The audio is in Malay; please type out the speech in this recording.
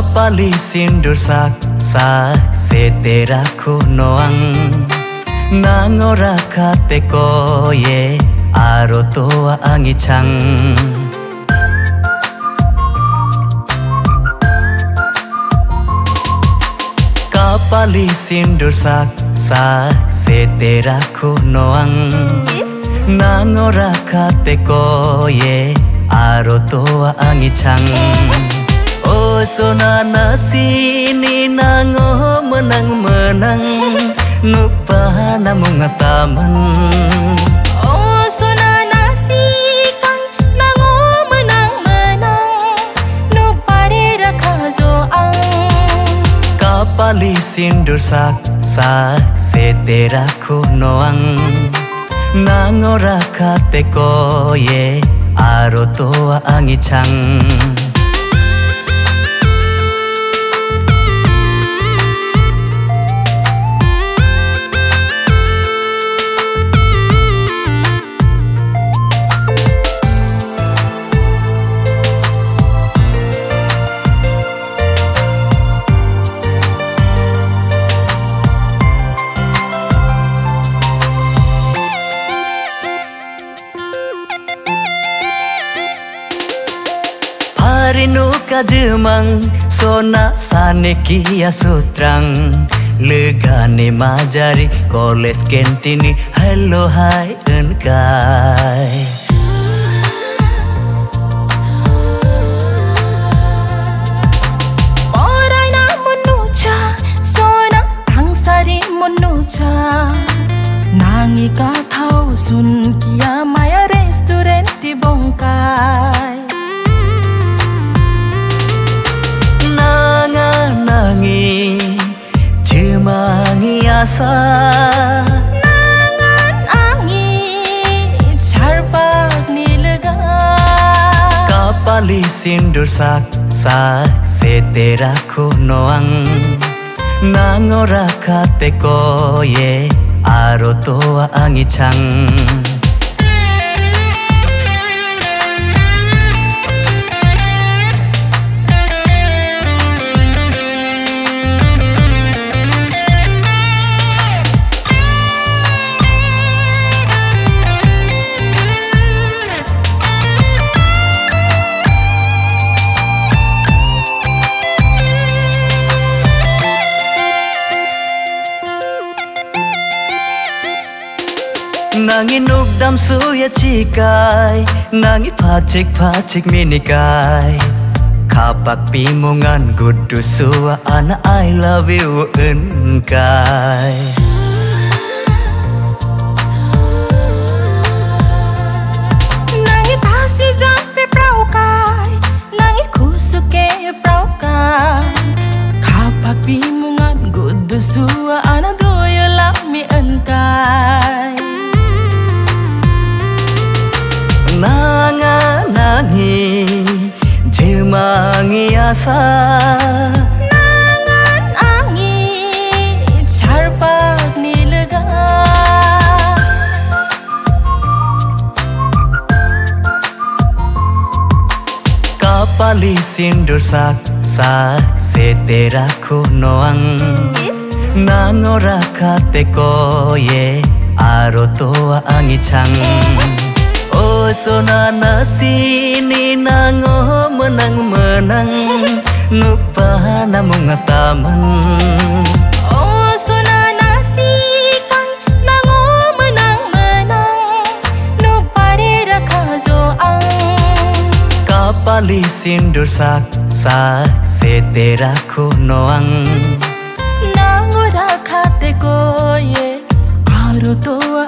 Kapali sindur sak seteraku noang nangora kate koye aro toa angi chang. Kapali sindur sak seteraku noang nangora kate koye aro toa angi chang. Oh sonana sini nango menang nupa namung ngataman. Oh sonana sikang nango menang nupa dira kazoang. Kapali sindur sak seteraku noang nangora kate koye aro toa angi chang. Rinu kajemang sona sane kia sutrang legane majari koles kentini hello hai enkai. Orai na menucha sona tangsari menucha nangi ka thau sun kia maya restaurant di bongkai. Jemangi asa nangan angi charpak nilega. Kapali sindur sak seteraku noang nangora kate koye aro toa angi chang. Nangi nukdam suya cikai nangi pacik minikai kapak pimungan gudu suwa ana I love you enkai. Nangi pasi jampe praukai nangi kusuke praukai kapak pimungan gudu suwa ana doya lami enkai. Nangi jemangi asa nangan angi charpak nilega. Kapali sindur sak seteraku noang nangora kate koye aro toa angi chang. Oh sonana sini nango menang nupa namung ngataman. Oh sonana sikang nango menang nupa dira kazoang. Kapali sindur sak seteraku noang nangora kate koye aro toa